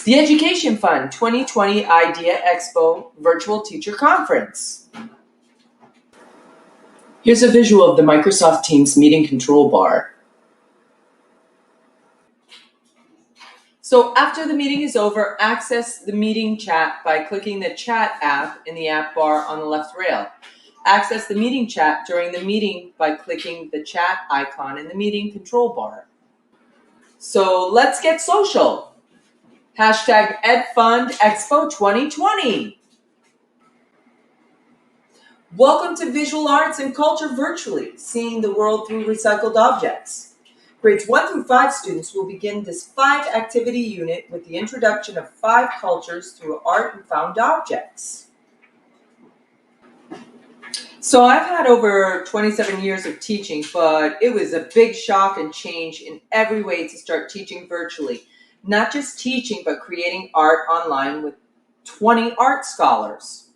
The Education Fund 2020 Idea Expo Virtual Teacher Conference. Here's a visual of the Microsoft Teams meeting control bar. So after the meeting is over, access the meeting chat by clicking the chat app in the app bar on the left rail. Access the meeting chat during the meeting by clicking the chat icon in the meeting control bar. So let's get social. Hashtag EdFund Expo 2020. Welcome to Visual Arts and Culture Virtually, seeing the world through recycled objects. Grades 1 through 5 students will begin this 5-activity unit with the introduction of 5 cultures through art and found objects. So I've had over 27 years of teaching, but it was a big shock and change in every way to start teaching virtually. Not just teaching, but creating art online with 20 art scholars.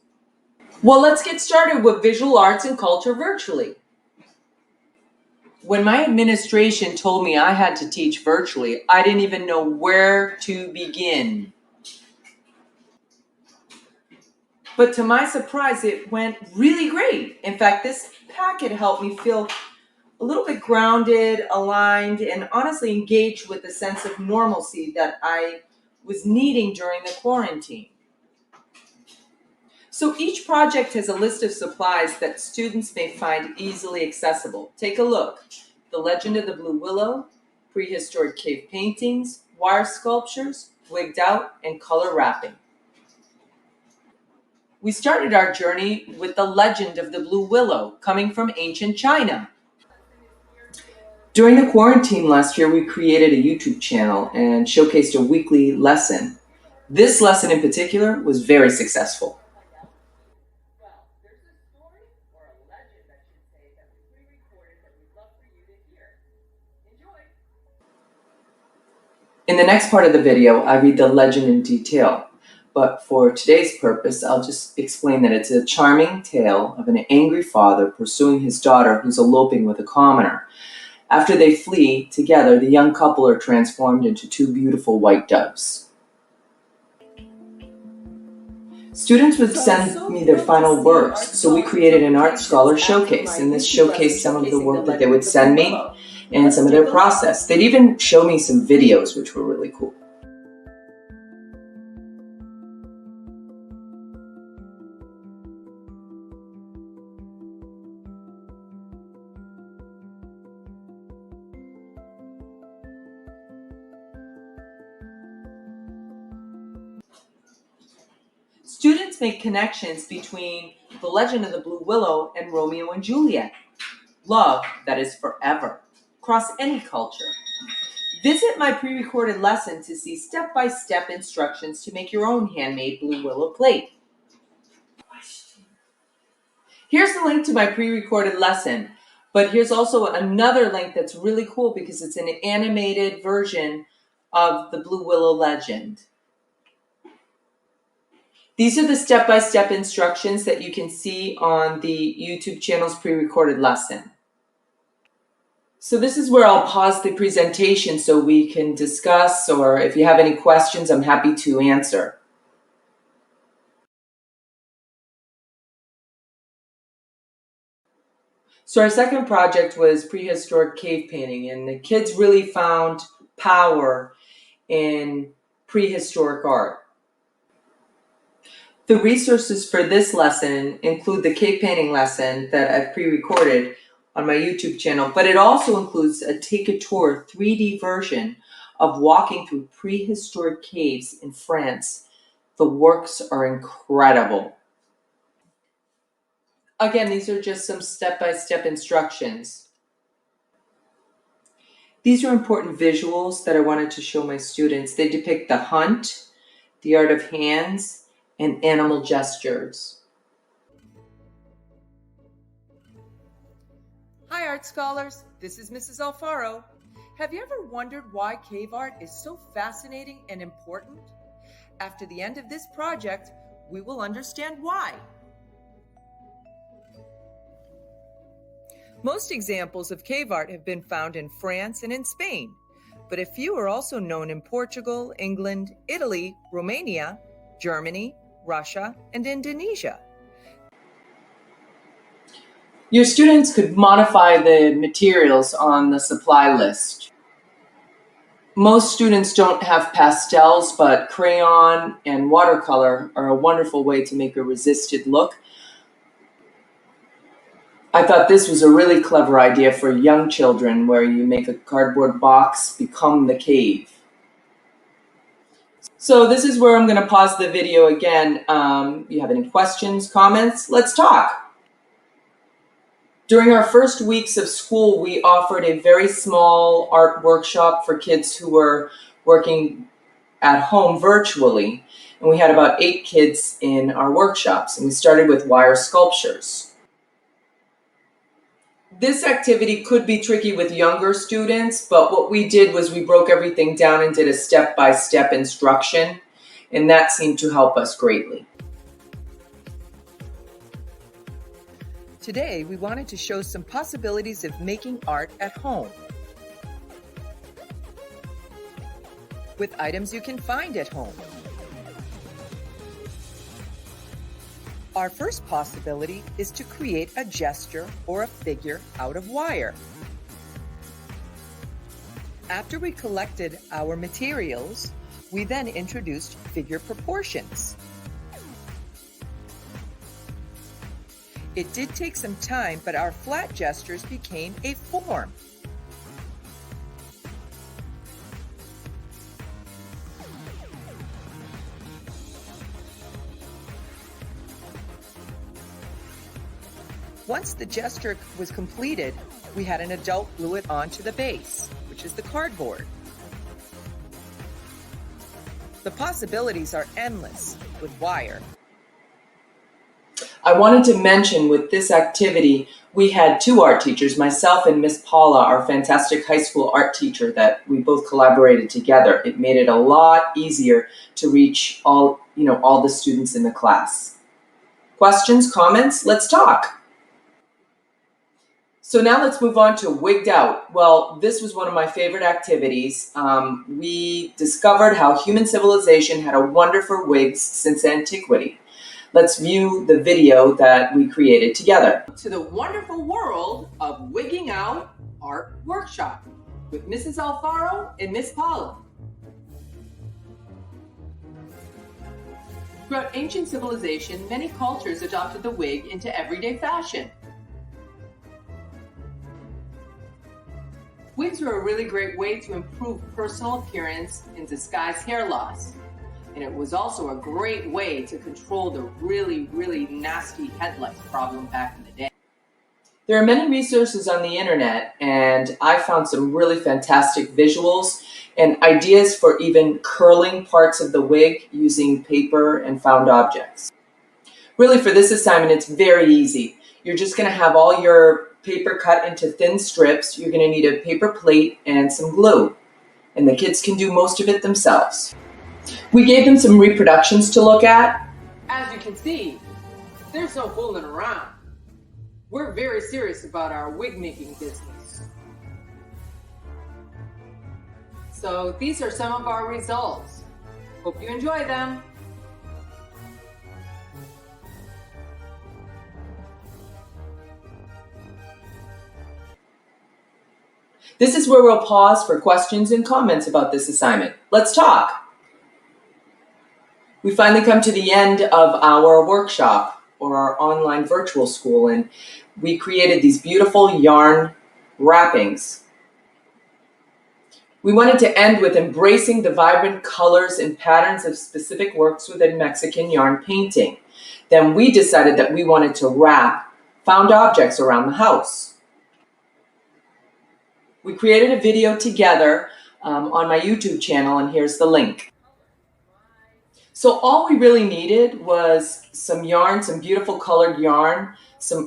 Well, let's get started with visual arts and culture virtually. When my administration told me I had to teach virtually, I didn't even know where to begin. But to my surprise, it went really great. In fact, this packet helped me feel a little bit grounded, aligned, and honestly engaged with the sense of normalcy that I was needing during the quarantine. So each project has a list of supplies that students may find easily accessible. Take a look. The Legend of the Blue Willow, prehistoric cave paintings, wire sculptures, wigged out, and color wrapping. We started our journey with the Legend of the Blue Willow, coming from ancient China. During the quarantine last year, we created a YouTube channel and showcased a weekly lesson. This lesson in particular was very successful. In the next part of the video, I read the legend in detail, but for today's purpose, I'll just explain that it's a charming tale of an angry father pursuing his daughter who's eloping with a commoner. After they flee together, the young couple are transformed into 2 beautiful white doves. Students would send me their final works, so we created an art scholar showcase, and this showcased some of the work that they would send me and some of their process. They'd even show me some videos, which were really cool. Students make connections between The Legend of the Blue Willow and Romeo and Juliet. Love that is forever, across any culture. Visit my pre-recorded lesson to see step-by-step instructions to make your own handmade Blue Willow plate. Here's the link to my pre-recorded lesson, but here's also another link that's really cool because it's an animated version of the Blue Willow legend. These are the step-by-step instructions that you can see on the YouTube channel's pre-recorded lesson. So this is where I'll pause the presentation so we can discuss, or if you have any questions, I'm happy to answer. So our second project was prehistoric cave painting, and the kids really found power in prehistoric art. The resources for this lesson include the cave painting lesson that I've pre-recorded on my YouTube channel, but it also includes a Take a Tour 3D version of walking through prehistoric caves in France. The works are incredible. Again, these are just some step-by-step instructions. These are important visuals that I wanted to show my students. They depict the hunt, the art of hands, and animal gestures. Hi, art scholars. This is Mrs. Alfaro. Have you ever wondered why cave art is so fascinating and important? After the end of this project, we will understand why. Most examples of cave art have been found in France and in Spain. but a few are also known in Portugal, England, Italy, Romania, Germany, Russia, and Indonesia. Your students could modify the materials on the supply list. Most students don't have pastels, but crayon and watercolor are a wonderful way to make a resisted look. I thought this was a really clever idea for young children, where you make a cardboard box become the cave. So this is where I'm going to pause the video again. You have any questions, comments? Let's talk. During our first weeks of school, we offered a very small art workshop for kids who were working at home virtually. And we had about 8 kids in our workshops, and we started with wire sculptures. This activity could be tricky with younger students, but what we did was we broke everything down and did a step-by-step instruction, and that seemed to help us greatly. Today, we wanted to show some possibilities of making art at home with items you can find at home. Our first possibility is to create a gesture or a figure out of wire. After we collected our materials, we then introduced figure proportions. It did take some time, but our flat gestures became a form. Once the gesture was completed, we had an adult glue it onto the base, which is the cardboard. The possibilities are endless with wire. I wanted to mention with this activity, we had 2 art teachers, myself and Miss Paula, our fantastic high school art teacher, that we both collaborated together. It made it a lot easier to reach all the students in the class. Questions, comments? Let's talk. So now let's move on to wigged out. Well, this was one of my favorite activities. We discovered how human civilization had a wonder for wigs since antiquity. Let's view the video that we created together. To the wonderful world of Wigging Out Art Workshop with Mrs. Alfaro and Miss Paula. Throughout ancient civilization, many cultures adopted the wig into everyday fashion. Wigs were a really great way to improve personal appearance and disguise hair loss. And it was also a great way to control the really, really nasty head lice problem back in the day. There are many resources on the internet, and I found some really fantastic visuals and ideas for even curling parts of the wig using paper and found objects. Really, for this assignment, it's very easy. You're just going to have all your paper cut into thin strips. You're going to need a paper plate and some glue, and the kids can do most of it themselves. We gave them some reproductions to look at. As you can see, there's no fooling around. We're very serious about our wig making business. So these are some of our results. Hope you enjoy them. This is where we'll pause for questions and comments about this assignment. Let's talk. We finally come to the end of our workshop or our online virtual school, and we created these beautiful yarn wrappings. We wanted to end with embracing the vibrant colors and patterns of specific works within Mexican yarn painting. Then we decided that we wanted to wrap found objects around the house. We created a video together on my YouTube channel, and here's the link. So all we really needed was some yarn, some beautiful colored yarn,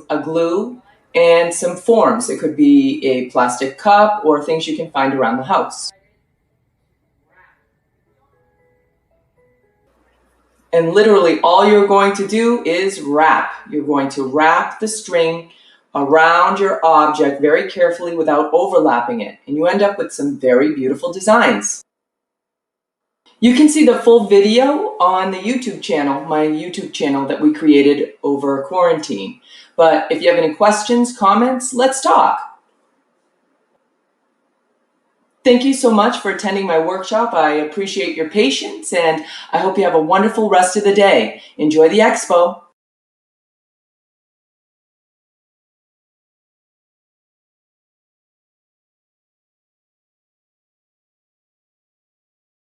a glue, and some forms. It could be a plastic cup or things you can find around the house. And literally all you're going to do is wrap. You're going to wrap the string around your object very carefully without overlapping it, and you end up with some very beautiful designs. You can see the full video on the YouTube channel, my YouTube channel that we created over quarantine. But if you have any questions, comments, let's talk. Thank you so much for attending my workshop. I appreciate your patience, and I hope you have a wonderful rest of the day. Enjoy the expo.